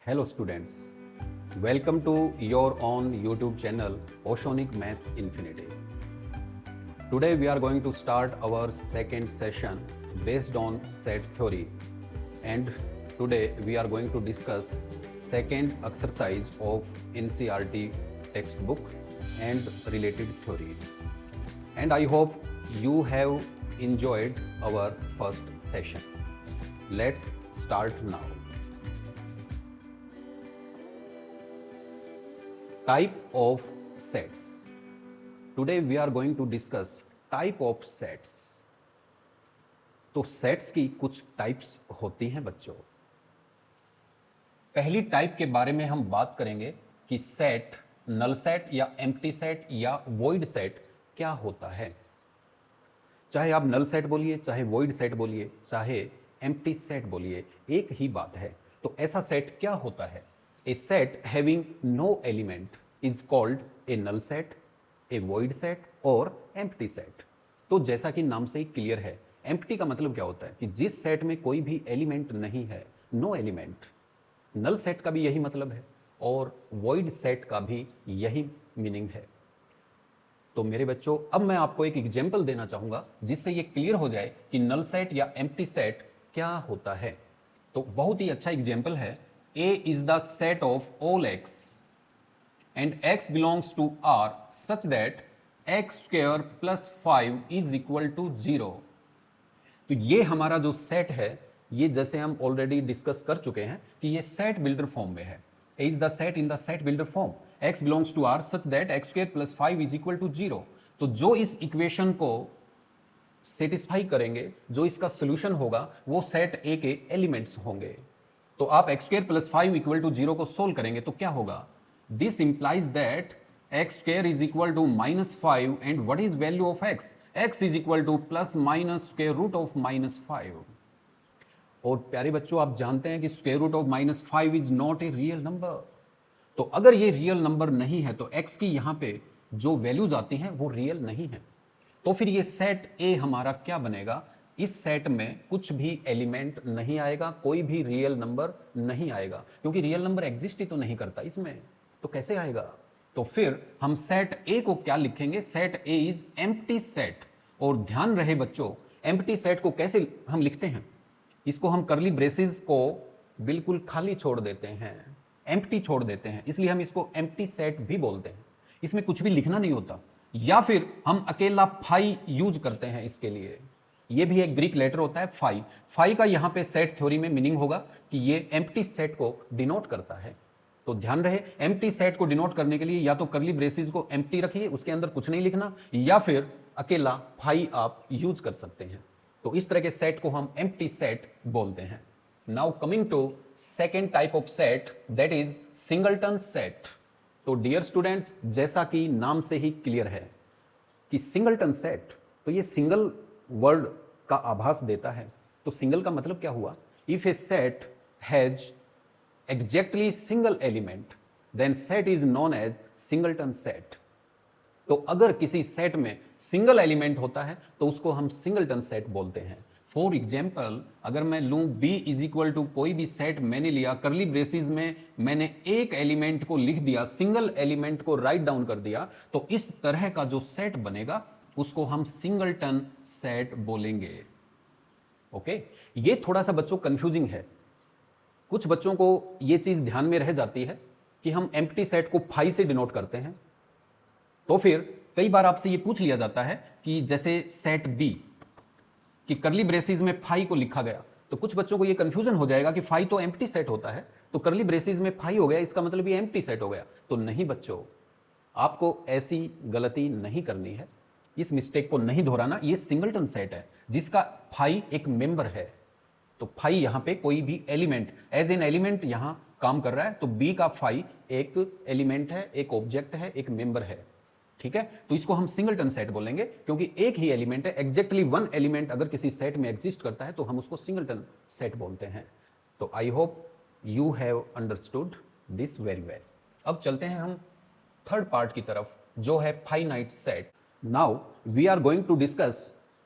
Hello students, welcome to your own YouTube channel Oceanic Maths Infinity. Today we are going to start our second session based on set theory, and today we are going to discuss second exercise of NCERT textbook and related theory. And I hope you have enjoyed our first session. Let's start now. Type of sets. Today we are going to discuss type of sets. तो sets की कुछ types होती हैं बच्चों। पहली type के बारे में हम बात करेंगे कि सेट, नल सेट या एम्प्टी सेट या वॉइड सेट क्या होता है। चाहे आप नल सेट बोलिए, चाहे वॉइड सेट बोलिए, चाहे एम्प्टी सेट बोलिए, एक ही बात है। तो ऐसा सेट क्या होता है? A set having no element is called a null set, a void set और empty set। तो जैसा कि नाम से ही क्लियर है, empty का मतलब क्या होता है कि जिस सेट में कोई भी एलिमेंट नहीं है, नो एलिमेंट। नल सेट का भी यही मतलब है और void सेट का भी यही मीनिंग है। तो मेरे बच्चों, अब मैं आपको एक एग्जाम्पल देना चाहूंगा जिससे ये क्लियर हो जाए कि नल सेट या एम्प्टी सेट क्या होता है। तो बहुत ही अच्छा एग्जाम्पल है। A is the set of all x and x belongs to R such that x square plus 5 is equal to 0। तो ये हमारा जो सेट है, ये जैसे हम ऑलरेडी डिस्कस कर चुके हैं कि ये सेट बिल्डर फॉर्म में है। A is the set in the set builder form, x belongs to R such that x square plus 5 is equal to 0। तो जो इस इक्वेशन को सेटिस्फाई करेंगे, जो इसका सोल्यूशन होगा, वो सेट A के एलिमेंट्स होंगे। तो आप x square plus 5 equal to 0 को सोल्व करेंगे तो क्या होगा? This implies that x square is equal to -5 and what is value of x? X is equal to plus minus square root of -5। और प्यारे बच्चों, आप जानते हैं कि स्क्वायर root of -5 is not a real number. तो अगर ये रियल नंबर नहीं है तो एक्स की यहाँ पे जो वैल्यूज आती हैं वो रियल नहीं है। तो फिर ये सेट ए हमारा क्या बनेगा? इस सेट में कुछ भी एलिमेंट नहीं आएगा, कोई भी रियल नंबर नहीं आएगा, क्योंकि रियल नंबर एग्जिस्ट ही तो नहीं करता इसमें, तो कैसे आएगा? तो फिर हम सेट ए को क्या लिखेंगे? Set A is empty set. और ध्यान रहे बच्चों, एम्प्टी सेट को कैसे हम लिखते हैं? इसको हम करली ब्रेसेस को बिल्कुल खाली छोड़ देते हैं, एम्प्टी छोड़ देते हैं, इसलिए हम इसको एम्प्टी सेट भी बोलते हैं। इसमें कुछ भी लिखना नहीं होता। या फिर हम अकेला फाई यूज करते हैं इसके लिए। ये भी एक ग्रीक लेटर होता है फाई। फाई का यहाँ पे सेट थ्योरी में मीनिंग होगा कि ये एम्प्टी सेट को डिनोट करता है। तो ध्यान रहे, एम्प्टी सेट को डिनोट करने के लिए या तो करली ब्रेसेस को एम्प्टी रखिए, उसके अंदर कुछ नहीं लिखना, या फिर अकेला फाई आप यूज कर सकते हैं। तो इस तरह के सेट को हम एम्प्टी सेट बोलते हैं। Now coming to second type of set, that is singleton set. तो डियर स्टूडेंट्स, जैसा कि नाम से ही क्लियर है कि सिंगलटन सेट, तो ये सिंगल वर्ड का आभास देता है। तो सिंगल का मतलब क्या हुआ? If a set has exactly single element then set is known as singleton set. तो अगर किसी सेट में सिंगल एलिमेंट होता है तो उसको हम सिंगलटन सेट बोलते हैं। फॉर एग्जाम्पल, अगर मैं लूं b इज इक्वल टू कोई भी सेट मैंने लिया, करली ब्रेसिस में मैंने एक एलिमेंट को लिख दिया, सिंगल एलिमेंट को राइट डाउन कर दिया, तो इस तरह का जो सेट बनेगा उसको हम सिंगलटन सेट बोलेंगे। ओके, ये थोड़ा सा बच्चों कंफ्यूजिंग है। कुछ बच्चों को ये चीज ध्यान में रह जाती है कि हम एम्प्टी सेट को फाई से डिनोट करते हैं। तो फिर कई बार आपसे ये पूछ लिया जाता है कि जैसे सेट बी कि करली ब्रेसिस में फाई को लिखा गया, तो कुछ बच्चों को ये कंफ्यूजन हो जाएगा कि फाई तो एम्प्टी सेट होता है, तो करली ब्रेसिस में फाई हो गया, इसका मतलब ये एम्प्टी सेट हो गया। तो नहीं बच्चों, आपको ऐसी गलती नहीं करनी है, इस मिस्टेक को नहीं दोहराना। ये सिंगलटन सेट है जिसका फाई एक मेंबर है। तो फाई यहां पे कोई भी एलिमेंट, एज एन एलिमेंट यहां काम कर रहा है, तो बी का फाई एक एलिमेंट है, एक ऑब्जेक्ट है, एक मेंबर है। ठीक है, तो इसको हम सिंगलटन सेट बोलेंगे क्योंकि एक ही एलिमेंट है। एग्जैक्टली वन एलिमेंट अगर किसी सेट में एग्जिस्ट करता है तो हम उसको सिंगलटन सेट बोलते हैं। तो I hope you have understood this very well. अब चलते हैं हम थर्ड पार्ट की तरफ, जो है finite set. Now we are going to discuss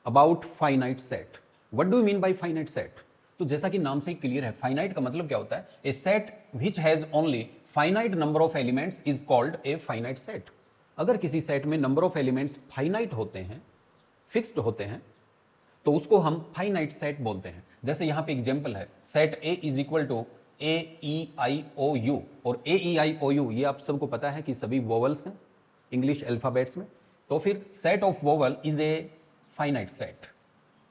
about finite set. What do you mean by finite set? तो जैसा कि नाम से ही क्लियर है, फाइनाइट का मतलब क्या होता है, a set which has only finite number of elements is called a finite set. अगर किसी सेट में नंबर ऑफ एलिमेंट्स फाइनाइट होते हैं, फिक्स्ड होते हैं, तो उसको हम फाइनाइट सेट बोलते हैं। जैसे यहां पे एग्जांपल है, set A is equal to A E I O U, और A E I O you ये आप सबको पता है कि सभी वोवल्स हैं इंग्लिश अल्फाबेट्स में, तो फिर set of vowel is a finite set.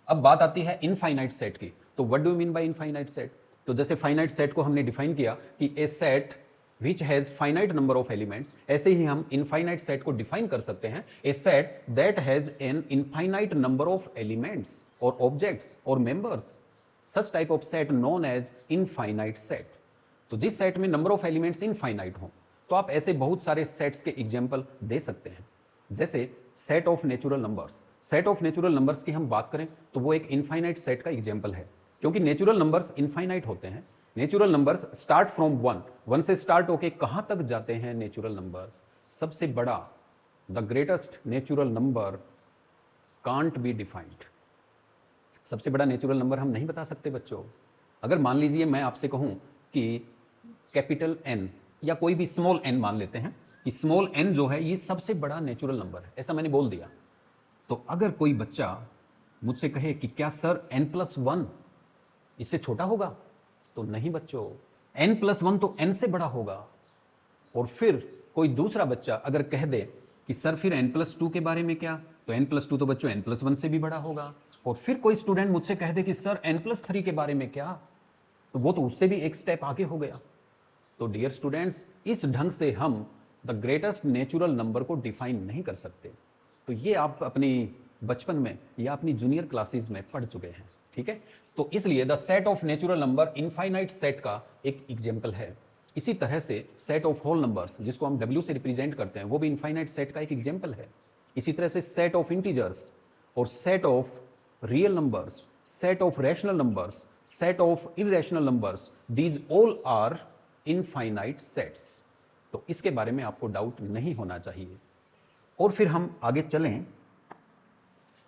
अब बात आती है इनफाइनाइट सेट की, तो what do you mean by infinite set? तो जैसे फाइनाइट सेट को हमने डिफाइन किया कि a set which has finite number of elements, ऐसे ही हम इनफाइनाइट सेट को डिफाइन कर सकते हैं, a set that has an infinite number of elements और ऑब्जेक्ट्स और members, such type of set known as infinite set. तो जिस सेट में नंबर ऑफ एलिमेंट्स इनफाइनाइट हो, तो आप ऐसे बहुत सारे सेट्स के एग्जाम्पल दे सकते हैं। जैसे set of natural numbers, set of natural numbers की हम बात करें तो वो एक इनफाइनाइट सेट का एग्जाम्पल है, क्योंकि नेचुरल नंबर्स इनफाइनाइट होते हैं। Natural numbers start from one से स्टार्ट होके कहां तक जाते हैं नेचुरल नंबर्स? सबसे बड़ा, the greatest natural number can't be defined. सबसे बड़ा नेचुरल नंबर हम नहीं बता सकते बच्चों। अगर मान लीजिए मैं आपसे कहूं कि कैपिटल एन या कोई भी स्मॉल एन मान लेते हैं कि स्मॉल एन जो है ये सबसे बड़ा नेचुरल नंबर है, ऐसा मैंने बोल दिया, तो अगर कोई बच्चा मुझसे कहे कि क्या सर n+1 इससे छोटा होगा, तो नहीं बच्चों, n+1 तो n से बड़ा होगा। और फिर कोई दूसरा बच्चा अगर कह दे कि सर फिर n+2 के बारे में क्या, तो n+2 तो बच्चों n+1 से भी बड़ा होगा। और फिर कोई स्टूडेंट मुझसे कह दे कि सर n+3 के बारे में क्या, तो वो तो उससे भी एक स्टेप आगे हो गया। तो डियर स्टूडेंट्स, इस ढंग से हम द ग्रेटेस्ट नेचुरल नंबर को डिफाइन नहीं कर सकते। तो ये आप अपनी बचपन में या अपनी जूनियर क्लासेस में पढ़ चुके हैं, ठीक है। तो इसलिए the set of natural number infinite set का एक एग्जाम्पल है। इसी तरह से सेट ऑफ होल नंबर्स, जिसको हम W से रिप्रेजेंट करते हैं, वो भी इनफाइनाइट सेट का एक एग्जाम्पल है। इसी तरह से सेट ऑफ इंटीजर्स और set of real numbers, set of rational numbers, set of irrational numbers, these all are infinite sets. तो इसके बारे में आपको डाउट नहीं होना चाहिए। और फिर हम आगे चलें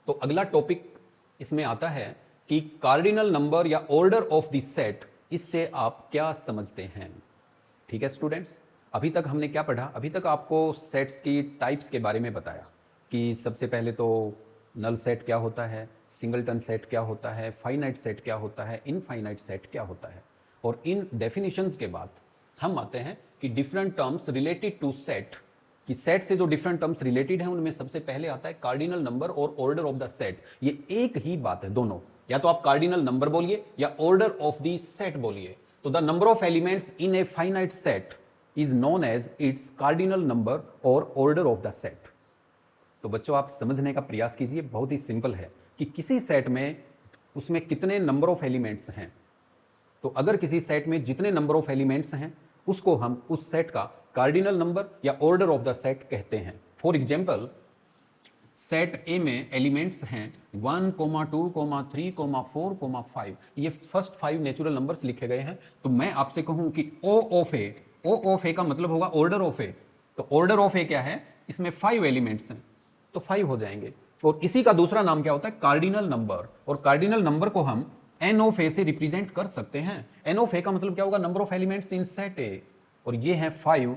तो अगला टॉपिक इसमें आता है कि कार्डिनल नंबर या ऑर्डर ऑफ द सेट, इससे आप क्या समझते हैं? ठीक है स्टूडेंट्स, अभी तक हमने क्या पढ़ा? अभी तक आपको सेट्स की टाइप्स के बारे में बताया कि सबसे पहले तो नल सेट क्या होता है, सिंगलटन सेट क्या होता है, फाइनाइट सेट क्या होता है, इनफाइनाइट सेट क्या होता है। और इन डेफिनेशंस के बाद हम आते हैं कि different terms related to set, कि सेट से जो डिफरेंट टर्म्स रिलेटेड हैं उनमें सबसे पहले आता है कार्डिनल नंबर और ऑर्डर ऑफ द सेट। ये एक ही बात है दोनों, या तो आप कार्डिनल नंबर बोलिए या ऑर्डर ऑफ द सेट बोलिए। तो the number of elements in a finite set is known as its cardinal number और ऑर्डर ऑफ द सेट। तो बच्चों आप समझने का प्रयास कीजिए, बहुत ही सिंपल है कि किसी सेट में उसमें कितने नंबर ऑफ एलिमेंट्स हैं। तो अगर किसी सेट में जितने नंबर ऑफ एलिमेंट्स हैं उसको हम उस सेट का कार्डिनल नंबर या ऑर्डर ऑफ द सेट कहते हैं। फॉर एग्जाम्पल, सेट ए में एलिमेंट्स हैं 1, 2, 3, 4, 5। ये फर्स्ट 5 नेचुरल नंबर्स लिखे गए हैं। तो मैं आपसे कहूं कि ओ ऑफ ए का मतलब होगा ऑर्डर ऑफ ए। तो ऑर्डर ऑफ ए क्या है? इसमें 5 एलिमेंट्स हैं तो 5 हो जाएंगे। और इसी का दूसरा नाम क्या होता है? Cardinal number. और कार्डिनल नंबर को हम एन ऑफ ए से रिप्रेजेंट कर सकते हैं। एन ऑफ ए का मतलब क्या होगा? Number of elements in set ए, और ये है 5,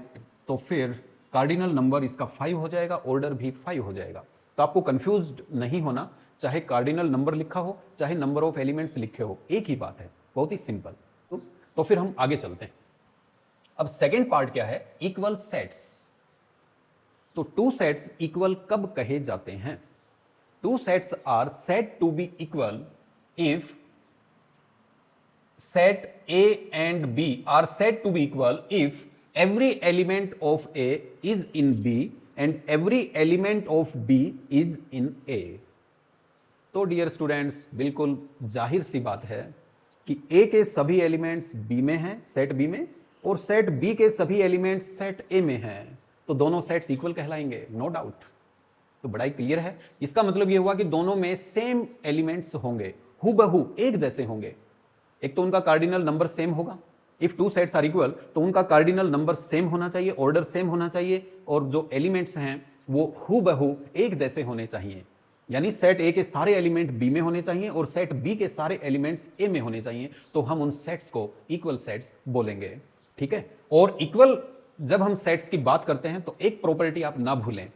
तो फिर कार्डिनल नंबर इसका 5 हो जाएगा, ऑर्डर भी 5 हो जाएगा। तो आपको कंफ्यूज्ड नहीं होना, चाहे कार्डिनल नंबर लिखा हो चाहे नंबर ऑफ एलिमेंट्स लिखे हो, एक ही बात है, बहुत ही सिंपल। तो फिर हम आगे चलते हैं। अब सेकेंड पार्ट क्या है? Equal sets. तो टू सेट्स इक्वल कब कहे जाते हैं? Two sets are said to be equal if set A and B are said to be equal if every element of A is in B and every element of B is in A। तो dear students, बिल्कुल जाहिर सी बात है कि A के सभी elements B में हैं, सेट B में, और सेट B के सभी एलिमेंट्स सेट A में हैं, तो दोनों सेट्स इक्वल कहलाएंगे, नो डाउट। तो बड़ा ही क्लियर है। इसका मतलब ये हुआ कि दोनों में सेम एलिमेंट्स होंगे, हूबहू एक जैसे होंगे। एक तो उनका कार्डिनल नंबर सेम होगा। If two sets are equal तो उनका कार्डिनल नंबर सेम होना चाहिए, ऑर्डर सेम होना चाहिए, और जो एलिमेंट्स हैं वो हूबहू एक जैसे होने चाहिए। यानी सेट ए के सारे एलिमेंट बी में होने चाहिए और सेट बी के सारे एलिमेंट्स ए में होने चाहिए, तो हम उन सेट्स को इक्वल सेट्स बोलेंगे। ठीक है, और इक्वल जब हम सेट्स की बात करते हैं तो एक प्रॉपर्टी आप ना भूलें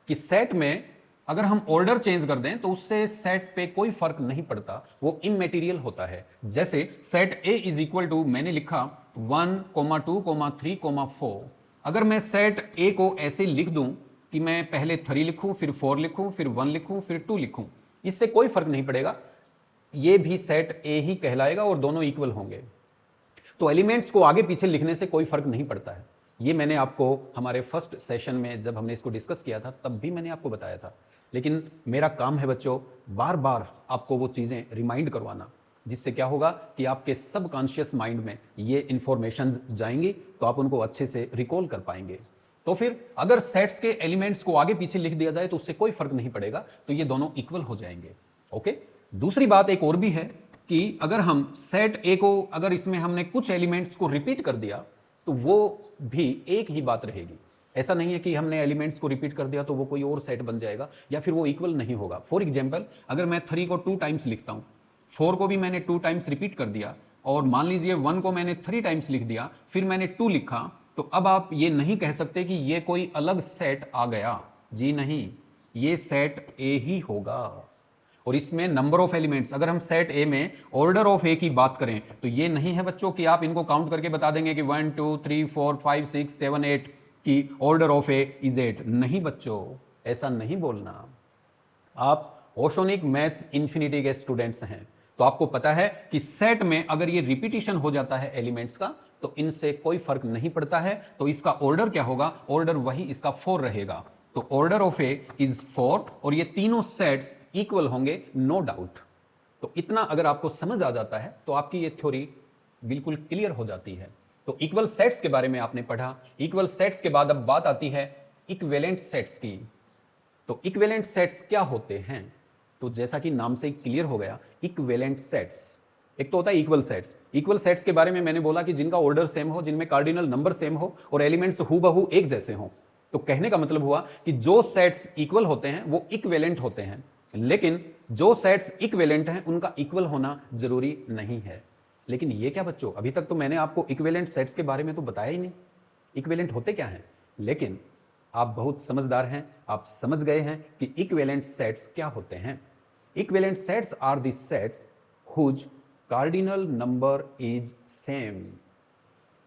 कि सेट में अगर हम ऑर्डर चेंज कर दें तो उससे सेट पे कोई फर्क नहीं पड़ता, वो इममेटीरियल होता है। जैसे set A is equal to, मैंने लिखा 1, 2, 3, 4। अगर मैं सेट ए को ऐसे लिख दूं कि मैं पहले 3 लिखूं, फिर 4 लिखूं, फिर 1 लिखूं, फिर 2 लिखूं, इससे कोई फर्क नहीं पड़ेगा, ये भी सेट ए ही कहलाएगा और दोनों इक्वल होंगे। तो एलिमेंट्स को आगे पीछे लिखने से कोई फर्क नहीं पड़ता है। ये मैंने आपको हमारे फर्स्ट सेशन में जब हमने इसको डिस्कस किया था तब भी मैंने आपको बताया था, लेकिन मेरा काम है बच्चों बार बार आपको वो चीज़ें रिमाइंड करवाना, जिससे क्या होगा कि आपके सबकॉन्शियस माइंड में ये इंफॉर्मेशन जाएंगी तो आप उनको अच्छे से रिकॉल कर पाएंगे। तो फिर अगर सेट्स के एलिमेंट्स को आगे पीछे लिख दिया जाए तो उससे कोई फर्क नहीं पड़ेगा, तो ये दोनों इक्वल हो जाएंगे। ओके, दूसरी बात एक और भी है कि अगर हम सेट ए को, अगर इसमें हमने कुछ एलिमेंट्स को रिपीट कर दिया तो वो भी एक ही बात रहेगी। ऐसा नहीं है कि हमने एलिमेंट्स को रिपीट कर दिया तो वो कोई और सेट बन जाएगा या फिर वो इक्वल नहीं होगा। फॉर एग्जाम्पल, अगर मैं 3 को 2 टाइम्स लिखता हूँ, 4 को भी मैंने 2 टाइम्स रिपीट कर दिया, और मान लीजिए 1 को मैंने 3 टाइम्स लिख दिया, फिर मैंने 2 लिखा, तो अब आप ये नहीं कह सकते कि ये कोई अलग सेट आ गया। जी नहीं, ये सेट ए ही होगा। और इसमें नंबर ऑफ एलिमेंट्स, अगर हम सेट ए में ऑर्डर ऑफ ए की बात करें तो ये नहीं है बच्चों कि आप इनको काउंट करके बता देंगे कि 1, 2, 3, 4, 5, 6, 7, 8 की ऑर्डर ऑफ ए इज 8। नहीं बच्चों, ऐसा नहीं बोलना। आप ओशोनिक मैथ्स इंफिनिटी के स्टूडेंट्स हैं तो आपको पता है कि सेट में अगर ये रिपीटिशन हो जाता है एलिमेंट्स का तो इनसे कोई फर्क नहीं पड़ता है, तो इसका ऑर्डर क्या होगा, ऑर्डर वही इसका 4 रहेगा। तो ऑर्डर ऑफ ए इज 4 और ये तीनों सेट्स इक्वल होंगे, नो डाउट। तो इतना अगर आपको समझ आ जाता है तो आपकी ये थ्योरी बिल्कुल क्लियर हो जाती है। तो इक्वल सेट्स के बारे में आपने पढ़ा। इक्वल सेट्स के बाद अब बात आती है इक्विवेलेंट सेट्स की। तो इक्विवेलेंट सेट्स क्या होते हैं? तो जैसा कि नाम से क्लियर हो गया, इक्विवेलेंट सेट्स, एक तो होता है इक्वल सेट्स। इक्वल सेट्स के बारे में मैंने बोला कि जिनका ऑर्डर सेम हो, जिनमें कार्डिनल नंबर सेम हो और एलिमेंट्स हूबहू एक जैसे हों। तो कहने का मतलब हुआ कि जो सेट्स इक्वल होते हैं वो इक्विवेलेंट होते हैं, लेकिन जो सेट्स इक्विवेलेंट हैं उनका इक्वल होना जरूरी नहीं है। लेकिन ये क्या बच्चों, अभी तक तो मैंने आपको इक्विवेलेंट सेट्स के बारे में तो बताया ही नहीं, इक्विवेलेंट होते क्या हैं। लेकिन आप बहुत समझदार हैं, आप समझ गए हैं कि इक्विवेलेंट सेट्स क्या होते हैं। Equivalent sets are the sets whose cardinal number is same,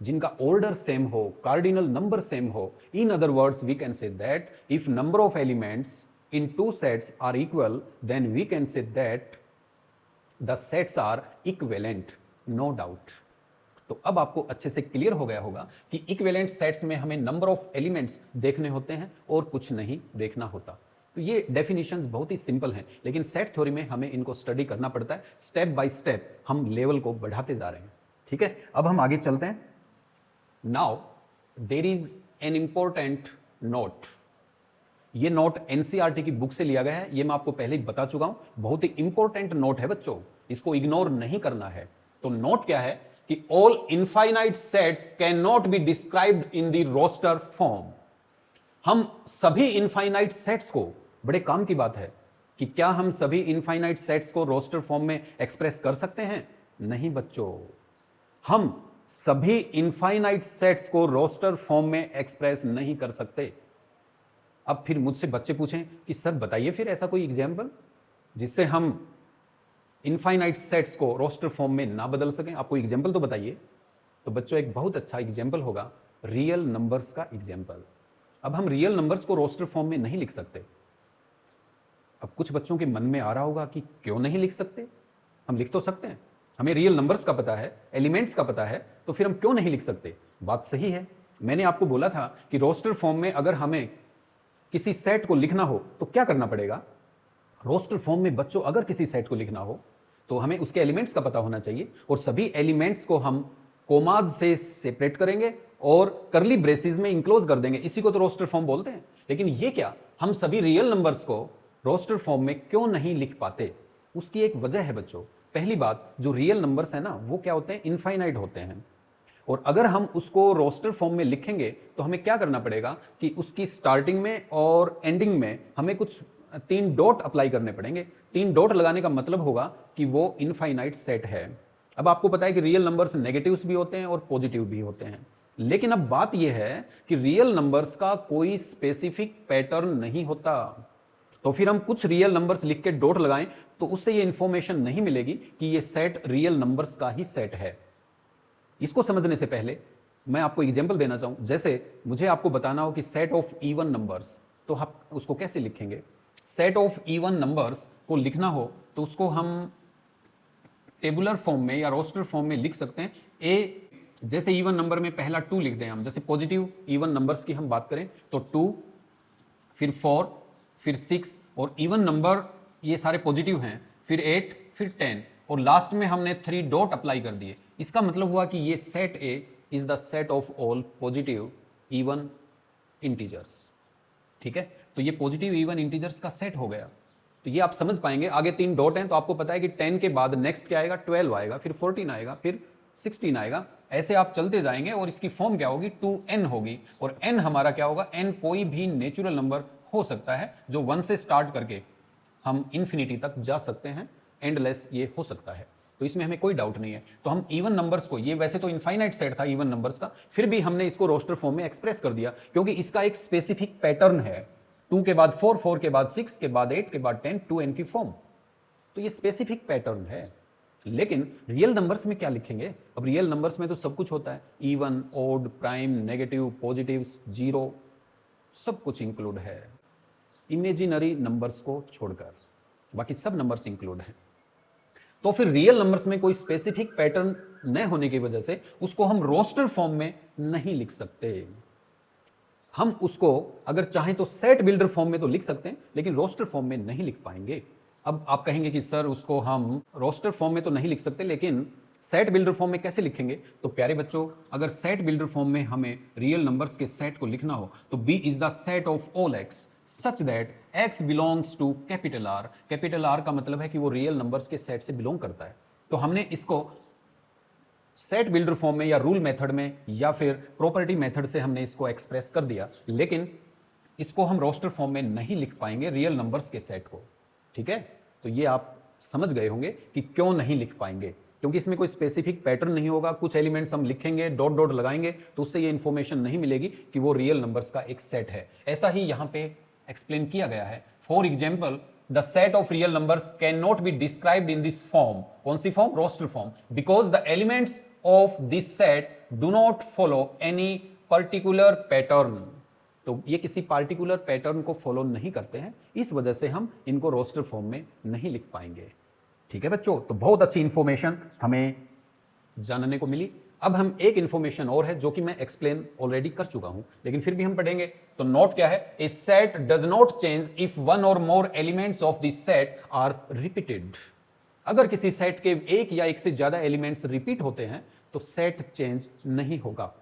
जिनका ऑर्डर सेम हो, कार्डिनल नंबर सेम हो। In other words we can say that if number of elements in two sets are equal, then we can say that the sets are equivalent, no doubt। तो अब आपको अच्छे से clear हो गया होगा कि इक्विवेलेंट सेट्स में हमें नंबर ऑफ एलिमेंट्स देखने होते हैं और कुछ नहीं देखना होता। तो ये डेफिनेशंस बहुत ही सिंपल हैं, लेकिन सेट थ्योरी में हमें इनको स्टडी करना पड़ता है। स्टेप बाय स्टेप हम लेवल को बढ़ाते जा रहे हैं। ठीक है, अब हम आगे चलते हैं। Now there is an important note. ये नोट एनसीईआरटी की बुक से लिया गया है, ये मैं आपको पहले ही बता चुका हूं। बहुत ही इंपॉर्टेंट नोट है बच्चों, इसको इग्नोर नहीं करना है। तो नोट क्या है कि all infinite sets can not be described in the roster form. हम सभी इनफाइनाइट सेट्स को, बड़े काम की बात है कि क्या हम सभी इनफाइनाइट सेट्स को रोस्टर फॉर्म में एक्सप्रेस कर सकते हैं? नहीं बच्चों, हम सभी इनफाइनाइट सेट्स को रोस्टर फॉर्म में एक्सप्रेस नहीं कर सकते। अब फिर मुझसे बच्चे पूछें कि सर बताइए फिर ऐसा कोई एग्जाम्पल जिससे हम इनफाइनाइट सेट्स को रोस्टर फॉर्म में ना बदल सकें, आप कोई एग्जाम्पल तो बताइए। तो बच्चों एक बहुत अच्छा एग्जाम्पल होगा रियल नंबर्स का एग्जाम्पल। अब हम रियल नंबर्स को रोस्टर फॉर्म में नहीं लिख सकते। अब कुछ बच्चों के मन में आ रहा होगा कि क्यों नहीं लिख सकते, हम लिख तो सकते हैं, हमें रियल नंबर्स का पता है, एलिमेंट्स का पता है, तो फिर हम क्यों नहीं लिख सकते? बात सही है। मैंने आपको बोला था कि रोस्टर फॉर्म में अगर हमें किसी सेट को लिखना हो तो क्या करना पड़ेगा? रोस्टर फॉर्म में बच्चों अगर किसी सेट को लिखना हो तो हमें उसके एलिमेंट्स का पता होना चाहिए, और सभी एलिमेंट्स को हम कोमाज से सेपरेट करेंगे और करली ब्रेसिस में इंक्लोज कर देंगे। इसी को तो रोस्टर फॉर्म बोलते हैं। लेकिन ये क्या, हम सभी रियल नंबर्स को रोस्टर फॉर्म में क्यों नहीं लिख पाते? उसकी एक वजह है बच्चों। पहली बात, जो रियल नंबर्स है ना वो क्या होते हैं? इनफाइनाइट होते हैं, और अगर हम उसको रोस्टर फॉर्म में लिखेंगे तो हमें क्या करना पड़ेगा कि उसकी स्टार्टिंग में और एंडिंग में हमें कुछ तीन डॉट अप्लाई करने पड़ेंगे। तीन डॉट लगाने का मतलब होगा कि वो इनफाइनाइट सेट है। अब आपको पता है कि रियल नंबर्स नेगेटिव्स भी होते हैं और पॉजिटिव भी होते हैं, लेकिन अब बात यह है कि रियल नंबर्स का कोई स्पेसिफिक पैटर्न नहीं होता। तो फिर हम कुछ रियल नंबर्स लिख के डॉट लगाएं तो उससे ये इंफॉर्मेशन नहीं मिलेगी कि ये सेट रियल नंबर्स का ही सेट है। इसको समझने से पहले मैं आपको एग्जांपल देना चाहूं। जैसे मुझे आपको बताना हो कि सेट ऑफ इवन नंबर्स, तो आप उसको कैसे लिखेंगे? सेट ऑफ इवन नंबर्स को लिखना हो तो उसको हम टेबुलर फॉर्म में या रोस्टर फॉर्म में लिख सकते हैं। ए, जैसे इवन नंबर में पहला 2 लिख दें हम, जैसे पॉजिटिव इवन नंबर्स की हम बात करें तो 2, फिर 4, फिर 6, और इवन नंबर ये सारे पॉजिटिव हैं, फिर 8, फिर 10, और लास्ट में हमने 3 डॉट अप्लाई कर दिए। इसका मतलब हुआ कि ये set A is the set of all positive even integers. ठीक है, तो ये पॉजिटिव इवन इंटीजर्स का सेट हो गया। तो ये आप समझ पाएंगे। आगे 3 डॉट हैं तो आपको पता है कि 10 के बाद नेक्स्ट क्या आएगा? 12 आएगा, फिर 14 आएगा, फिर 16 आएगा। ऐसे आप चलते जाएंगे और इसकी फॉर्म क्या होगी? 2n होगी। और n हमारा क्या होगा? n कोई भी नेचुरल नंबर हो सकता है जो 1 से स्टार्ट करके हम इन्फिनिटी तक जा सकते हैं, एंडलेस ये हो सकता है। तो इसमें हमें कोई डाउट नहीं है। तो हम इवन नंबर्स को, ये वैसे तो इनफाइनाइट सेट था इवन नंबर्स का, फिर भी हमने इसको रोस्टर फॉर्म में एक्सप्रेस कर दिया क्योंकि इसका एक स्पेसिफिक पैटर्न है। 2 के बाद 4, 4 के बाद 6, के बाद 8, के बाद 10, 2n की फॉर्म। तो ये स्पेसिफिक पैटर्न है। लेकिन रियल नंबर्स में क्या लिखेंगे? अब रियल नंबर्स में तो सब कुछ होता है, even, odd, prime, negative, positive, zero, सब कुछ इंक्लूड है इमेजिनरी नंबर्स को छोड़कर, बाकी सब नंबर्स इंक्लूड हैं। तो फिर रियल नंबर्स में कोई स्पेसिफिक पैटर्न न होने की वजह से उसको हम रोस्टर फॉर्म में नहीं लिख सकते। हम उसको अगर चाहें तो सेट बिल्डर फॉर्म में तो लिख सकते हैं, लेकिन रोस्टर फॉर्म में नहीं लिख पाएंगे। अब आप कहेंगे कि सर उसको हम रोस्टर फॉर्म में तो नहीं लिख सकते, लेकिन सेट बिल्डर फॉर्म में कैसे लिखेंगे? तो प्यारे बच्चों, अगर सेट बिल्डर फॉर्म में हमें रियल नंबर्स के सेट को लिखना हो तो B is the set of all x such that x belongs to capital R। Capital R का मतलब है कि वो रियल नंबर्स के सेट से बिलोंग करता है। तो हमने इसको सेट बिल्डर फॉर्म में या रूल मेथड में या फिर प्रॉपर्टी मेथड से हमने इसको एक्सप्रेस कर दिया, लेकिन इसको हम रोस्टर फॉर्म में नहीं लिख पाएंगे रियल नंबर्स के सेट को। ठीक है, तो ये आप समझ गए होंगे कि क्यों नहीं लिख पाएंगे, क्योंकि इसमें कोई स्पेसिफिक पैटर्न नहीं होगा। कुछ एलिमेंट्स हम लिखेंगे, डॉट डॉट लगाएंगे, तो उससे ये इंफॉर्मेशन नहीं मिलेगी कि वो रियल नंबर्स का एक सेट है। ऐसा ही यहां पे एक्सप्लेन किया गया है। For example, the set of real numbers can not be described in this form. कौन सी form? Roster form. Because the elements of this set do not follow any particular pattern. तो ये किसी पार्टिकुलर पैटर्न को follow नहीं करते हैं, इस वजह से हम इनको रोस्टर फॉर्म में नहीं लिख पाएंगे। ठीक है बच्चों, तो बहुत अच्छी इंफॉर्मेशन हमें जानने को मिली। अब हम एक इंफॉर्मेशन और है जो कि मैं एक्सप्लेन ऑलरेडी कर चुका हूं, लेकिन फिर भी हम पढ़ेंगे। तो नोट क्या है? A set does not change if one or more elements of this set are repeated. अगर किसी सेट के एक या एक से ज्यादा एलिमेंट्स रिपीट होते हैं तो सेट चेंज नहीं होगा।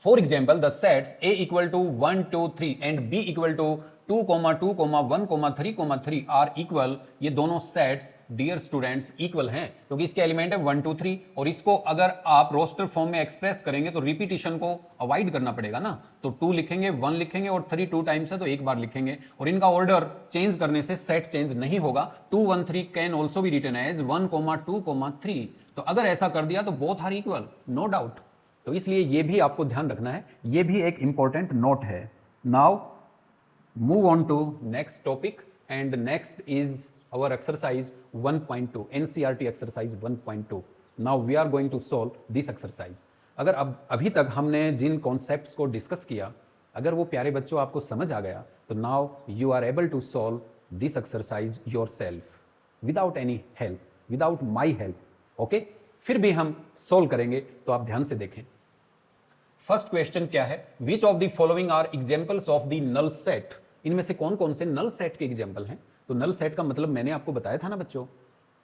For example, the sets A equal to 1, 2, 3 and B equal to 2, 2, 1, 3, 3 are equal. ये दोनों सेट्स डियर स्टूडेंट्स इक्वल हैं क्योंकि इसके एलिमेंट है 1, 2, 3, और इसको अगर आप रोस्टर फॉर्म में एक्सप्रेस करेंगे तो रिपीटिशन को अवॉइड करना पड़ेगा ना। तो 2 लिखेंगे, 1 लिखेंगे, और 3 2 टाइम्स है तो एक बार लिखेंगे, और इनका ऑर्डर चेंज करने से सेट चेंज नहीं होगा। 2, 1, 3 can also be written as 1, 2, 3। तो अगर ऐसा कर दिया तो both are equal, no doubt. तो इसलिए ये भी आपको ध्यान रखना है, ये भी एक इंपॉर्टेंट नोट है। Now move on to next topic, and next is our exercise 1.2, NCERT exercise 1.2। Now we are going to solve this exercise. अगर अभी तक हमने जिन कॉन्सेप्ट्स को डिस्कस किया, अगर वो प्यारे बच्चों आपको समझ आ गया, तो now you are able to solve this exercise yourself without any help, without my help. Okay, फिर भी हम सोल्व करेंगे, तो आप ध्यान से देखें। फर्स्ट क्वेश्चन क्या है? Which of the following are examples of the null set. इनमें से कौन कौन से नल सेट के एग्जांपल हैं? तो नल सेट का मतलब मैंने आपको बताया था ना बच्चों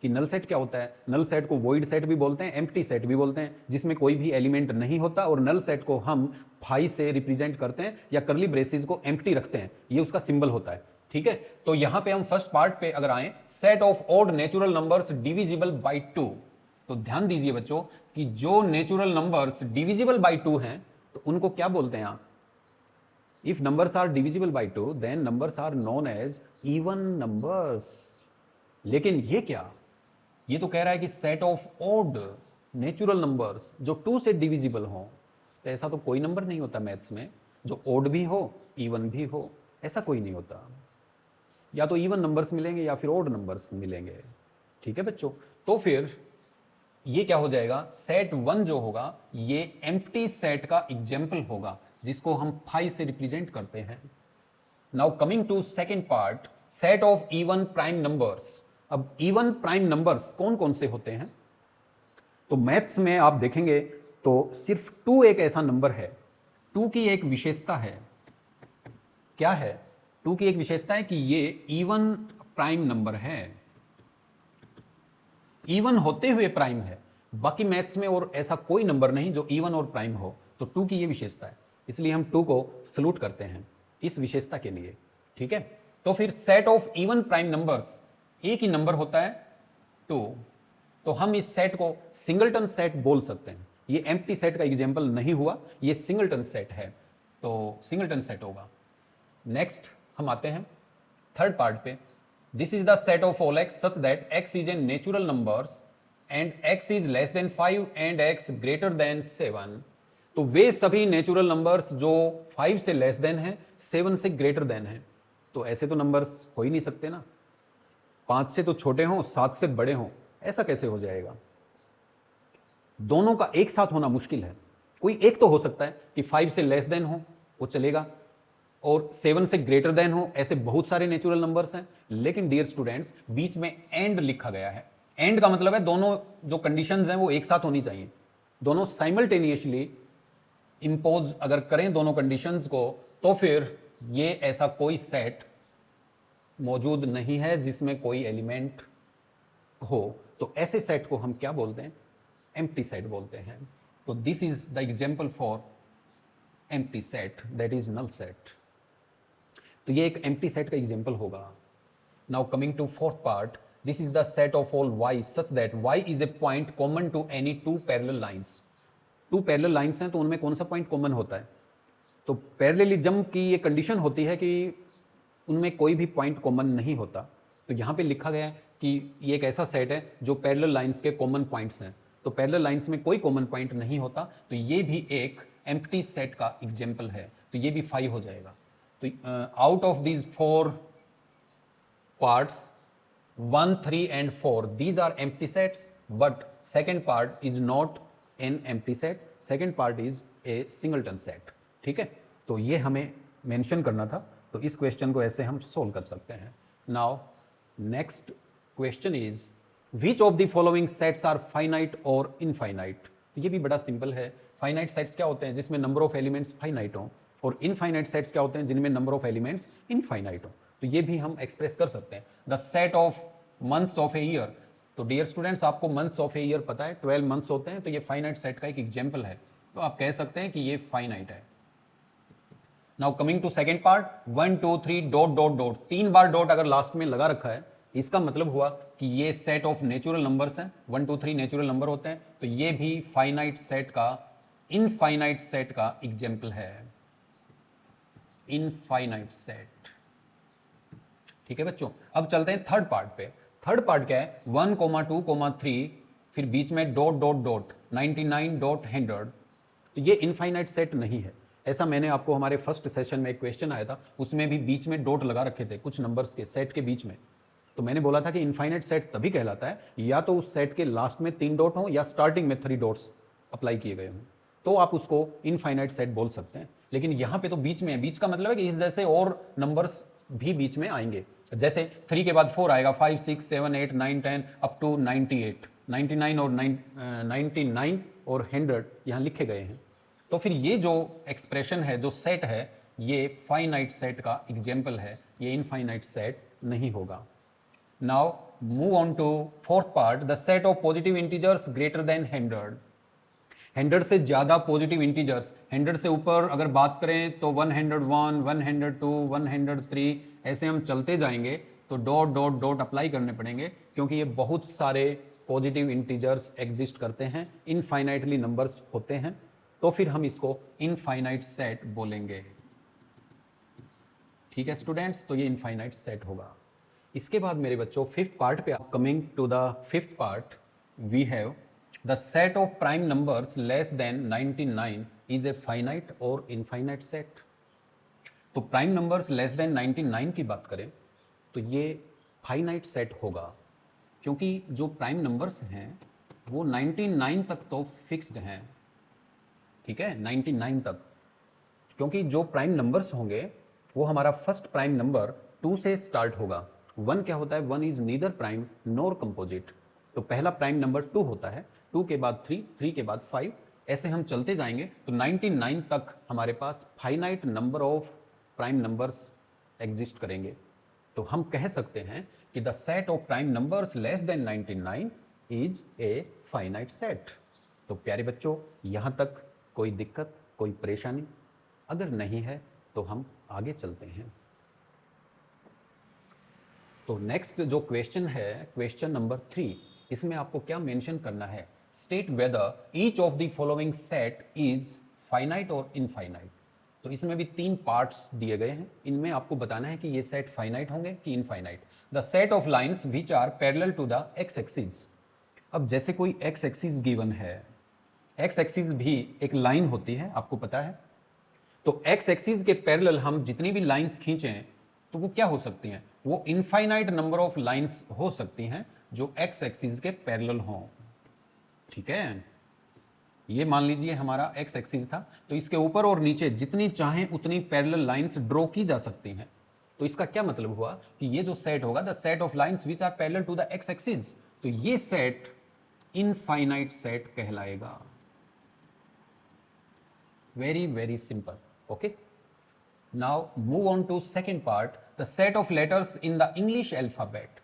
कि नल सेट क्या होता है। नल सेट को वॉइड सेट भी बोलते हैं, एम्प्टी सेट भी बोलते हैं, जिसमें कोई भी एलिमेंट नहीं होता, और नल सेट को हम फाई से रिप्रेजेंट करते हैं या करली ब्रेसेस को एम्प्टी रखते हैं, ये उसका सिंबल होता है। ठीक है, तो यहां पे हम फर्स्ट पार्ट पे अगर आए, set of odd natural numbers divisible by 2। तो ध्यान दीजिए बच्चों कि जो नेचुरल नंबर्स डिविजिबल बाई 2 हैं तो उनको क्या बोलते हैं आप? If numbers are divisible by 2 then numbers are known as even numbers. लेकिन ये क्या, ये तो कह रहा है कि set of odd natural numbers जो 2 से डिविजिबल हो। तो ऐसा तो कोई नंबर नहीं होता मैथ्स में जो ऑड भी हो इवन भी हो, ऐसा कोई नहीं होता। या तो इवन नंबर्स मिलेंगे या फिर ऑड नंबर्स मिलेंगे। ठीक है बच्चों, तो फिर ये क्या हो जाएगा, सेट 1 जो होगा ये एम्प्टी सेट का एग्जाम्पल होगा जिसको हम फाई से रिप्रेजेंट करते हैं। Now coming to second part, set of even prime numbers. अब इवन प्राइम नंबर्स कौन कौन से होते हैं, तो मैथ्स में आप देखेंगे तो सिर्फ 2 एक ऐसा नंबर है। 2 की एक विशेषता है, क्या है, 2 की एक विशेषता है कि ये इवन प्राइम नंबर है, इवन होते हुए प्राइम है। बाकी मैथ्स में और ऐसा कोई नंबर नहीं जो इवन और प्राइम हो। तो 2 की ये विशेषता है, इसलिए हम 2 को सलूट करते हैं इस विशेषता के लिए। ठीक है, तो फिर set of even prime numbers, एक ही नंबर होता है 2, तो हम इस सेट को सिंगलटन सेट बोल सकते हैं। ये एम्प्टी सेट का एग्जाम्पल नहीं हुआ, ये सिंगलटन सेट है, तो सिंगलटन सेट होगा। नेक्स्ट हम आते हैं थर्ड पार्ट पे। This is the set of all x such that x is an natural numbers and x is less then 5 and x greater than 7। तो वे सभी नेचुरल नंबर्स जो 5 से लेस देन है, 7 से ग्रेटर देन है। तो ऐसे तो नंबर्स हो ही नहीं सकते ना, 5 से तो छोटे हों 7 से बड़े हों, ऐसा कैसे हो जाएगा। दोनों का एक साथ होना मुश्किल है। कोई एक तो हो सकता है कि 5 से लेस देन हो, वो चलेगा, और 7 से ग्रेटर देन हो, ऐसे बहुत सारे नेचुरल नंबर्स हैं। लेकिन डियर स्टूडेंट्स, बीच में एंड लिखा गया है। एंड का मतलब है दोनों जो कंडीशंस हैं वो एक साथ होनी चाहिए, दोनों साइमल्टेनियसली इंपोज अगर करें दोनों कंडीशंस को, तो फिर ये ऐसा कोई सेट मौजूद नहीं है जिसमें कोई एलिमेंट हो। तो ऐसे सेट को हम क्या बोलते हैं, एम्प्टी सेट बोलते हैं। तो this is the example for empty set, that is null set. तो ये एक एम्प्टी सेट का एग्जाम्पल होगा। Now coming to fourth part, this is the set of all y such that y is a point common to any 2 parallel lines. 2 parallel lines हैं तो उनमें कौन सा पॉइंट कॉमन होता है, तो पैरेललिज्म की ये कंडीशन होती है कि उनमें कोई भी पॉइंट कॉमन नहीं होता। तो यहाँ पे लिखा गया है कि ये एक ऐसा सेट है जो पैरेलल लाइंस के कॉमन पॉइंट्स हैं। तो पैरेलल लाइंस में कोई कॉमन पॉइंट नहीं होता, तो ये भी एक एम्प्टी सेट का एग्जाम्पल है। तो ये भी 5 हो जाएगा। तो out of these 4 parts 1, 3 and 4 these are empty sets, but second part is not an empty set, second part is a singleton set। ठीक है, तो ये हमें मेंशन करना था, तो इस क्वेश्चन को ऐसे हम सोल्व कर सकते हैं। Now next question is which of the following sets are finite और इनफाइनाइट। ये भी बड़ा सिंपल है। फाइनाइट सेट्स क्या होते हैं, जिसमें नंबर ऑफ एलिमेंट्स फाइनाइट हो, और इनफाइनाइट सेट्स क्या होते हैं, जिनमें नंबर ऑफ एलिमेंट्स इनफाइनाइट हो। तो ये भी हम एक्सप्रेस कर सकते हैं। The set of months of a year, तो डियर स्टूडेंट्स आपको मंथ्स ऑफ ए ईयर पता है, 12 मंथ्स होते हैं, तो ये फाइनाइट सेट का एक एग्जाम्पल है। तो आप कह सकते हैं कि ये फाइनाइट है। Now coming to second part, 1 2 3 dot dot dot, 3 बार डॉट अगर लास्ट में लगा रखा है, इसका मतलब हुआ कि ये सेट ऑफ नेचुरल नंबर्स हैं। 1 2 3 नेचुरल नंबर होते हैं, तो ये भी फाइनाइट सेट का, इनफाइनाइट सेट का एग्जाम्पल है। Infinite set. ठीक है बच्चों, अब चलते हैं थर्ड पार्ट पे। थर्ड पार्ट क्या है, 1, 2, 3, फिर बीच में डॉट डॉट डॉट 99 डॉट 100। तो ये इनफाइनाइट सेट नहीं है। ऐसा मैंने आपको हमारे फर्स्ट सेशन में एक क्वेश्चन आया था, उसमें भी बीच में डॉट लगा रखे थे कुछ नंबर्स के सेट के बीच में। तो मैंने बोला था कि इनफाइनाइट सेट तभी कहलाता है या तो उस सेट के लास्ट में 3 डॉट हों या स्टार्टिंग में 3 डॉट्स अप्लाई किए गए हों, तो आप उसको इनफाइनाइट सेट बोल सकते हैं। लेकिन यहाँ पे तो बीच में है। बीच का मतलब है कि इस जैसे और नंबर्स भी बीच में आएंगे। जैसे 3 के बाद 4 आएगा, 5 6 7 8 9 10 अप टू 98, 99 और 99 और 100 यहाँ लिखे गए हैं। तो फिर ये जो एक्सप्रेशन है, जो सेट है, ये फाइनाइट सेट का एग्जाम्पल है, ये इनफाइनाइट सेट नहीं होगा। Now move on to fourth part, the set of positive integers greater than 100। 100 से ज़्यादा पॉजिटिव इंटीजर्स, 100 से ऊपर अगर बात करें तो 101, 102, 103, ऐसे हम चलते जाएंगे तो डॉट डॉट डॉट अप्लाई करने पड़ेंगे, क्योंकि ये बहुत सारे पॉजिटिव इंटीजर्स एग्जिस्ट करते हैं, इनफाइनाइटली नंबर्स होते हैं। तो फिर हम इसको इनफाइनाइट सेट बोलेंगे। ठीक है स्टूडेंट्स, तो ये इनफाइनाइट सेट होगा। इसके बाद मेरे बच्चों फिफ्थ पार्ट पे, coming to the fifth part, we have the set of prime numbers less than 99 is a finite और इनफाइनाइट सेट। तो प्राइम नंबर्स लेस देन 99 की बात करें तो ये फाइनाइट सेट होगा, क्योंकि जो प्राइम नंबर्स हैं वो 99 तक तो फिक्स्ड हैं, ठीक है, 99 तक। क्योंकि जो प्राइम नंबर्स होंगे वो हमारा फर्स्ट प्राइम नंबर 2 से स्टार्ट होगा। 1 क्या होता है, 1 is neither prime nor composite. तो पहला प्राइम नंबर 2 होता है, 2 के बाद 3, 3 के बाद 5, ऐसे हम चलते जाएंगे तो 99 तक हमारे पास finite number of prime numbers exist करेंगे। तो हम कह सकते हैं कि the set of prime numbers less than 99 is a finite set. तो प्यारे बच्चों, यहाँ तक कोई दिक्कत, कोई परेशानी? अगर नहीं है तो हम आगे चलते हैं। तो नेक्स्ट जो क्वेश्चन है, क्वेश्चन नंबर 3, इसमें आपको क्या मेंशन करना है, state whether each of the following set is finite और इनफाइनाइट। तो इसमें भी 3 पार्ट्स दिए गए हैं, इनमें आपको बताना है कि ये सेट फाइनाइट होंगे कि infinite. The set of lines which are parallel to the x axis. अब जैसे कोई एक्स एक्सिस गिवन है, एक्स एक्सिस भी एक लाइन होती है, आपको पता है। तो एक्स एक्सिस के पैरेलल हम जितनी भी लाइंस खींचें तो वो क्या हो सकती हैं, वो इनफाइनाइट नंबर ऑफ लाइंस हो सकती हैं जो एक्स एक्सिस के पैरेलल हों, ठीक है। ये मान लीजिए हमारा एक्स एक्सिस था, तो इसके ऊपर और नीचे जितनी चाहें उतनी पैरेलल लाइंस ड्रॉ की जा सकती हैं। तो इसका क्या मतलब हुआ कि ये जो सेट होगा, the set of lines which are parallel to the x axis, तो ये सेट इनफाइनाइट सेट कहलाएगा। Very very simple, okay. Now move on to second part, the set of letters in the English alphabet.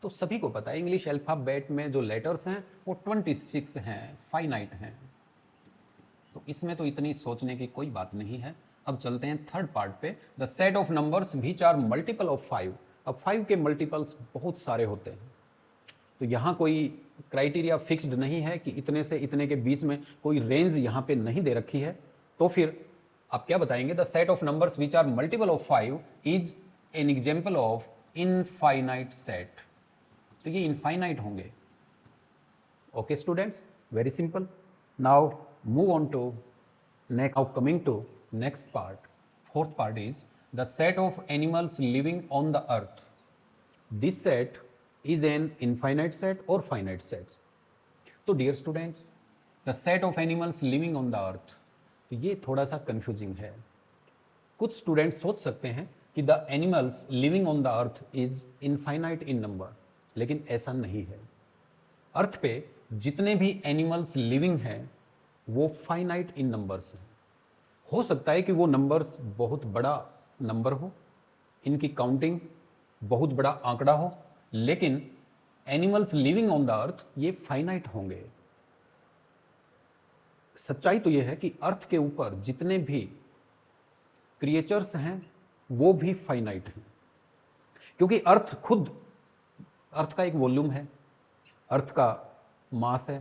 तो सभी को पता है English alphabet में जो लेटर्स हैं वो 26 हैं, फाइनाइट हैं। तो इसमें तो इतनी सोचने की कोई बात नहीं है। अब चलते हैं थर्ड पार्ट पे, the set of numbers which are multiple of 5। अब 5 के मल्टीपल्स बहुत सारे होते हैं, तो यहाँ कोई क्राइटेरिया फिक्स्ड नहीं है कि इतने से इतने के बीच में कोई रेंज यहाँ पे नहीं दे रखी है। तो फिर आप क्या बताएंगे, the set of numbers which are multiple of 5 is an example of infinite set. तो ये इनफाइनाइट होंगे, okay students, very simple. Now move on to next, now coming to next part, fourth part is the set of animals living on the earth. This set is an infinite set or finite sets। तो dear students, the set of animals living on the earth, तो ये थोड़ा सा confusing है। कुछ students सोच सकते हैं कि the animals living on the earth is infinite in number, लेकिन ऐसा नहीं है। अर्थ पे जितने भी एनिमल्स लिविंग हैं वो फाइनाइट इन नंबर्स हैं। हो सकता है कि वो नंबर्स बहुत बड़ा नंबर हो, इनकी काउंटिंग बहुत बड़ा आंकड़ा हो, लेकिन एनिमल्स लिविंग ऑन द अर्थ ये फाइनाइट होंगे। सच्चाई तो यह है कि अर्थ के ऊपर जितने भी क्रिएचर्स हैं वो भी फाइनाइट हैं, क्योंकि अर्थ खुद, अर्थ का एक वॉल्यूम है, अर्थ का मास है,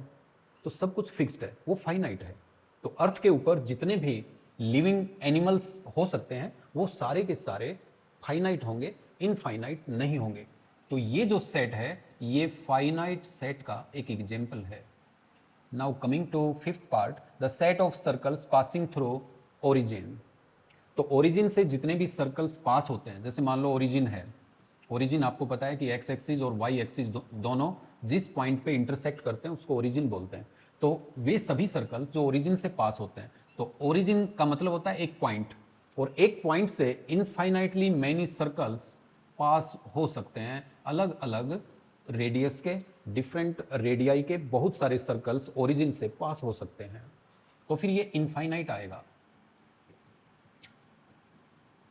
तो सब कुछ फिक्स्ड है, वो फाइनाइट है। तो अर्थ के ऊपर जितने भी लिविंग एनिमल्स हो सकते हैं वो सारे के सारे फाइनाइट होंगे, इनफाइनाइट नहीं होंगे। तो ये जो सेट है ये फाइनाइट सेट का एक एग्जाम्पल है। Now coming to fifth part, the set of circles passing through origin. तो ओरिजिन से जितने भी सर्कल्स पास होते हैं, जैसे मान लो ओरिजिन है, ओरिजिन आपको पता है कि एक्स एक्सिस और वाई एक्सिस दोनों जिस पॉइंट पे इंटरसेक्ट करते हैं उसको ओरिजिन बोलते हैं। तो वे सभी सर्कल्स जो ओरिजिन से पास होते हैं, तो ओरिजिन का मतलब होता है एक पॉइंट, और एक पॉइंट से इनफाइनाइटली मैनी सर्कल्स पास हो सकते हैं। अलग अलग रेडियस के, डिफरेंट रेडियाई के बहुत सारे सर्कल्स ओरिजिन से पास हो सकते हैं, तो फिर ये इनफाइनाइट आएगा।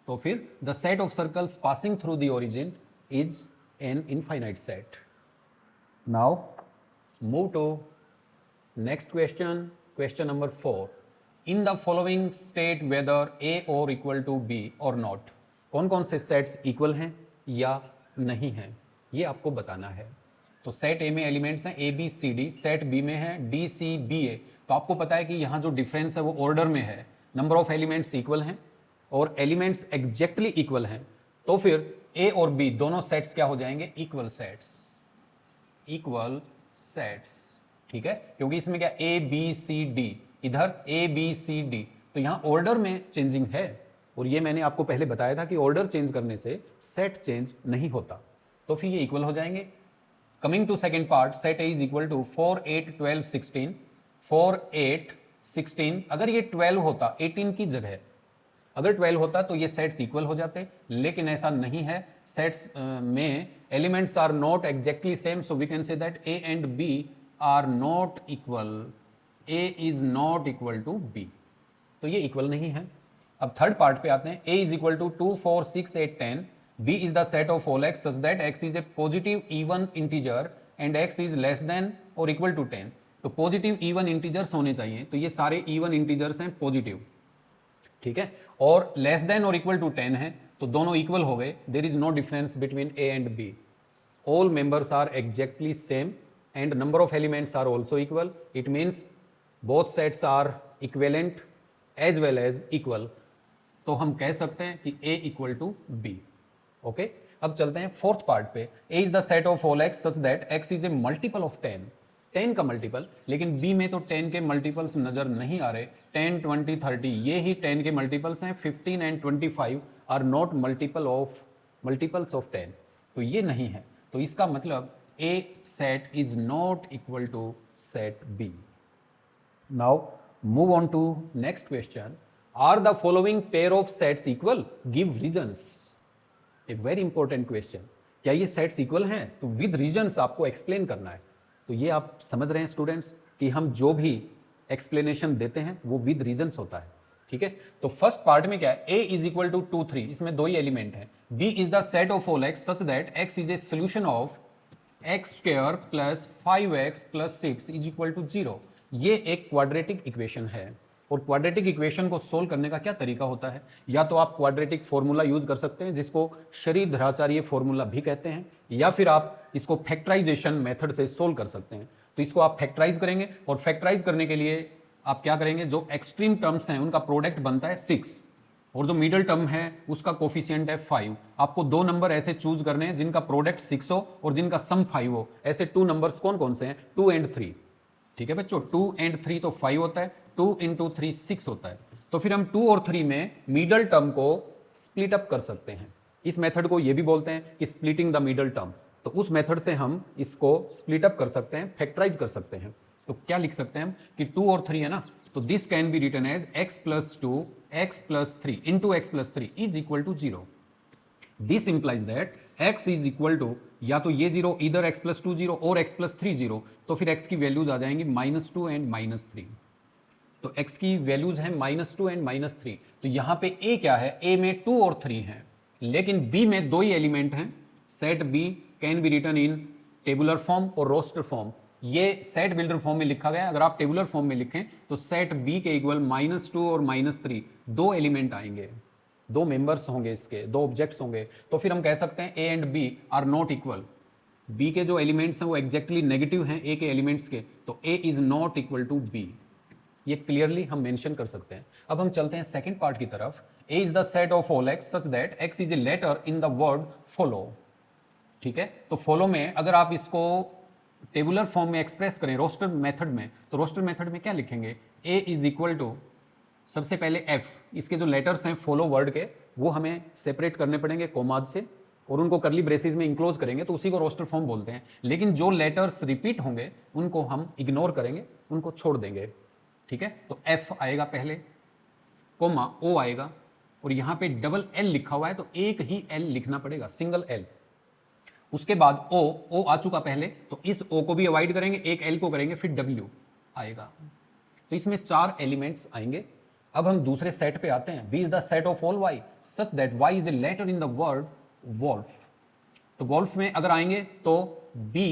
तो फिर the set of circles passing through the origin is an infinite set. Now move to next question, question number 4, in the following state whether A or equal to B or not. कौन कौन से sets equal हैं या नहीं हैं, ये आपको बताना है। तो सेट ए में एलिमेंट्स हैं A B C D, set B में है डी सी बी ए। तो आपको पता है कि यहाँ जो डिफरेंस है वो ऑर्डर में है, नंबर ऑफ एलिमेंट्स इक्वल हैं और एलिमेंट्स एग्जैक्टली इक्वल हैं, तो फिर ए और बी दोनों सेट्स क्या हो जाएंगे, इक्वल सेट्स, इक्वल सेट्स, ठीक है, क्योंकि इसमें क्या ए बी सी डी, इधर ए बी सी डी, तो यहां ऑर्डर में चेंजिंग है, और ये मैंने आपको पहले बताया था कि ऑर्डर चेंज करने से सेट चेंज नहीं होता, तो फिर ये इक्वल हो जाएंगे। Coming to second part, set A is equal to 4 8 12 16, 4 8 16, अगर ये 12 होता 18 की जगह, अगर 12 होता तो ये सेट्स इक्वल हो जाते, लेकिन ऐसा नहीं है, सेट्स में elements are not exactly same, so we can say that A and B are not equal, A is not equal to B, तो ये इक्वल नहीं है। अब थर्ड पार्ट पे आते हैं, a is equal to 2 4 6 8 10, b is the set of all x such that x is a positive even integer and x is less than or equal to 10, तो positive even integers होने चाहिए, तो ये सारे even integers हैं positive, ठीक है, और less than or equal to 10 है, तो दोनों इक्वल हो गए, there is no difference between a and b, all members are exactly same and number of elements are also equal, it means both sets are equivalent as well as equal, तो हम कह सकते हैं कि a equal to B. Okay, अब चलते हैं fourth part पे, a is the set of all x such that x is A multiple of 10, 10 का मल्टीपल, लेकिन b में तो 10 के मल्टीपल्स नजर नहीं आ रहे, 10 20 30 ये ही 10 के मल्टीपल्स हैं, 15 and 25 are not multiples of 10, तो ये नहीं है, तो इसका मतलब a set is not equal to set b। Now move on to next question, are the following pair of sets equal, give reasons, a very important question, क्या ये sets equal हैं, तो विद रीजंस आपको explain करना है, तो ये आप समझ रहे हैं स्टूडेंट्स कि हम जो भी एक्सप्लेनेशन देते हैं वो विद रीजंस होता है, ठीक है। तो फर्स्ट पार्ट में क्या है, a इज इक्वल टू 2 3, इसमें दो ही एलिमेंट है, b is the set of all x such that x is a solution of x square plus 5x plus 6 is equal to 0, ये एक क्वाड्रेटिक इक्वेशन है, और क्वाड्रेटिक इक्वेशन को solve करने का क्या तरीका होता है, या तो आप क्वाड्रेटिक फॉर्मूला यूज कर सकते हैं जिसको श्रीधराचार्य फॉर्मूला भी कहते हैं, या फिर आप इसको फैक्टराइजेशन मेथड से सोल्व कर सकते हैं, तो इसको आप फैक्टराइज करेंगे, और फैक्टराइज करने के लिए आप क्या करेंगे, जो एक्सट्रीम टर्म्स हैं उनका प्रोडक्ट बनता है 6, और जो मिडल टर्म है उसका कोफिशिएंट है 5, आपको दो नंबर ऐसे चूज करने हैं जिनका प्रोडक्ट 6 हो और जिनका सम 5 हो, ऐसे 2 नंबर्स कौन कौन से हैं, 2 एंड 3, ठीक है बच्चों, 2 एंड 3 तो 5 होता है, 2 इंटू 3 6 होता है, तो फिर हम 2 और 3 में मिडल टर्म को स्प्लिट अप कर सकते हैं, इस मेथड को ये भी बोलते हैं कि स्प्लिटिंग द मिडल टर्म, तो उस मेथड से हम इसको स्प्लिट अप कर सकते हैं, फैक्टराइज कर सकते हैं, तो क्या लिख सकते हैं हम कि 2 और 3 है ना, तो this can be written as x plus 2 x plus 3 into x plus 3 is equal to 0, this implies that x is equal to, या तो ये 0 इधर x प्लस 2 0 और x प्लस 3 0, तो फिर x की वैल्यूज आ जाएंगी -2 एंड -3, तो x की वैल्यूज हैं -2 एंड -3, तो यहां पे a क्या है, a में 2 और 3 है, लेकिन b में दो ही एलिमेंट हैं, set b can be written in tabular form or roster form, ये सेट बिल्डर फॉर्म में लिखा गया है, अगर आप टेबुलर फॉर्म में लिखें तो सेट b के इक्वल -2 और -3 दो एलिमेंट आएंगे, दो मेंबर्स होंगे इसके, दो ऑब्जेक्ट्स होंगे, तो फिर हम कह सकते हैं a and b are not equal, b के जो एलिमेंट्स हैं वो एग्जैक्टली नेगेटिव हैं a के एलिमेंट्स के, तो a is not equal to b, ये क्लियरली हम मेंशन कर सकते हैं। अब हम चलते हैं सेकंड पार्ट की तरफ, a is the set of all x such that x is a letter in the word follow, ठीक है, तो फॉलो में अगर आप इसको टेबुलर फॉर्म में एक्सप्रेस करें रोस्टर मेथड में, तो रोस्टर मेथड में क्या लिखेंगे, a इज इक्वल टू, सबसे पहले f, इसके जो लेटर्स हैं फॉलो वर्ड के वो हमें सेपरेट करने पड़ेंगे कोमाद से, और उनको करली ब्रेसेस में इंक्लोज करेंगे, तो उसी को रोस्टर फॉर्म बोलते हैं, लेकिन जो लेटर्स रिपीट होंगे उनको हम इग्नोर करेंगे, उनको छोड़ देंगे, ठीक है, तो f आएगा पहले, कोमा o आएगा, और यहाँ पे डबल l लिखा हुआ है तो एक ही l लिखना पड़ेगा, सिंगल l, उसके बाद o आ चुका पहले, तो इस o को भी अवॉइड करेंगे, एक l को करेंगे, फिर w आएगा, तो इसमें 4 एलिमेंट्स आएंगे। अब हम दूसरे सेट पे आते हैं, b is the set of all y such that y is a letter in the word wolf, तो वॉल्फ में अगर आएंगे तो b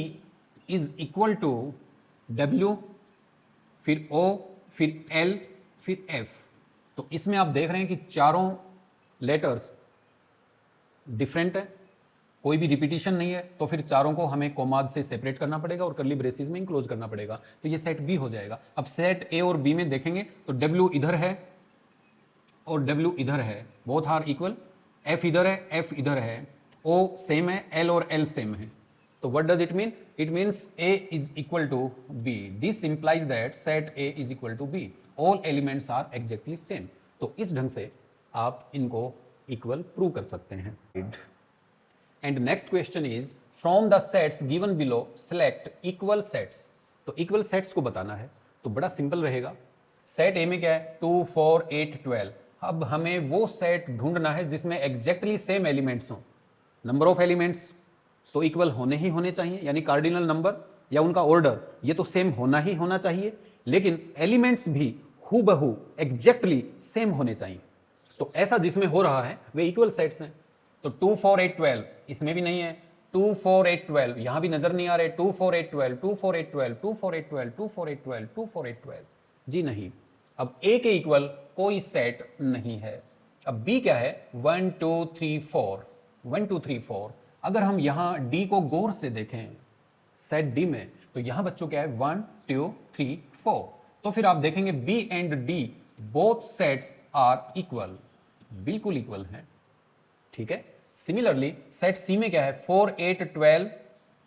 is equal to w, फिर o, फिर l, फिर f, तो इसमें आप देख रहे हैं कि चारों लेटर्स डिफरेंट है, कोई भी रिपीटिशन नहीं है, तो फिर चारों को हमें कोमाद से सेपरेट करना पड़ेगा और करली ब्रेसेस में इंक्लोज करना पड़ेगा, तो ये सेट बी हो जाएगा। अब सेट ए और बी में देखेंगे तो W इधर है और W इधर है, बोथ आर इक्वल, F इधर है, F इधर है, O सेम है, L और L सेम है, तो what does it mean? It means A is equal to B. This implies that set A is equal to B. All elements are exactly same. तो इस ढंग से आप इनको इक्वल प्रूव कर सकते हैं. And next question is from the sets given below select equal sets. तो equal sets को बताना है तो बड़ा सिंपल रहेगा. सेट ए में क्या है 2 4 8 12. अब हमें वो सेट ढूंढना है जिसमें एग्जैक्टली सेम एलिमेंट्स हो. नंबर ऑफ एलिमेंट्स तो इक्वल होने ही होने चाहिए, यानी कार्डिनल नंबर या उनका ऑर्डर ये तो सेम होना ही होना चाहिए, लेकिन एलिमेंट्स भी हूबहू एग्जैक्टली सेम होने चाहिए. तो ऐसा जिसमें हो रहा है वे इक्वल सेट्स हैं. तो 2 4 8 12 इसमें भी नहीं है. 2 4 8 12 यहां भी नजर नहीं आ रहे. 2 4 8 12 2 4 8 12 2 4 8 12 2 4 8 12 2 4 8 12 जी नहीं. अब ए के इक्वल कोई सेट नहीं है. अब बी क्या है 1 2 3 4 1 2 3 4. अगर हम यहां डी को गौर से देखें सेट डी में तो यहां बच्चों क्या है 1 2 3 4. तो फिर आप देखेंगे B and D both sets are equal, बिल्कुल इक्वल हैं. ठीक है. सिमिलरली सेट सी में क्या है 4 8 12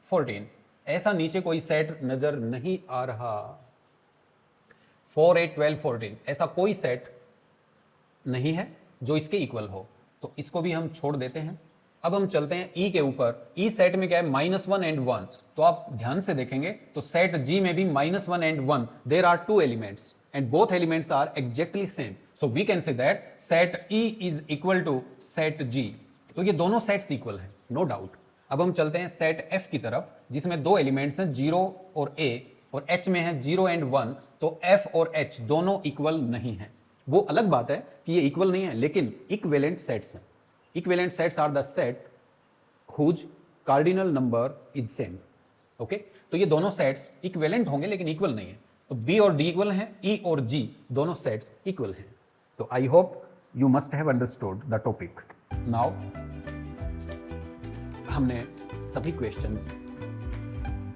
14. ऐसा नीचे कोई सेट नजर नहीं आ रहा. 4 8 12 14 ऐसा कोई सेट नहीं है जो इसके इक्वल हो, तो इसको भी हम छोड़ देते हैं. अब हम चलते हैं ई के ऊपर. ई सेट में क्या है -1 एंड 1. तो आप ध्यान से देखेंगे तो सेट जी में भी -1 and 1 there are 2 elements and both elements are exactly same. So we can say that set E is equal to set G. तो ये दोनों सेट्स इक्वल हैं, नो डाउट. अब हम चलते हैं सेट एफ की तरफ जिसमें दो एलिमेंट्स हैं 0 और ए, और एच में है 0 एंड 1. तो एफ और एच दोनों इक्वल नहीं हैं. वो अलग बात है कि ये इक्वल नहीं है, लेकिन इक्विवेलेंट सेट्स हैं. Equivalent sets are the set whose cardinal number is same. Okay. तो ये दोनों सेट्स इक्विवेलेंट होंगे लेकिन इक्वल नहीं है. तो बी और डी इक्वल हैं, ई और जी दोनों सेट्स इक्वल हैं. तो I hope you must have understood the topic. Now हमने सभी क्वेश्चंस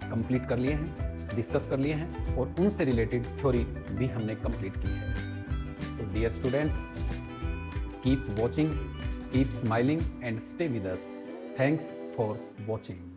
कंप्लीट कर लिए हैं, डिस्कस कर लिए हैं, और उनसे रिलेटेड थ्योरी भी हमने कंप्लीट की है. तो dear students, keep watching, keep smiling and stay with us. Thanks for watching.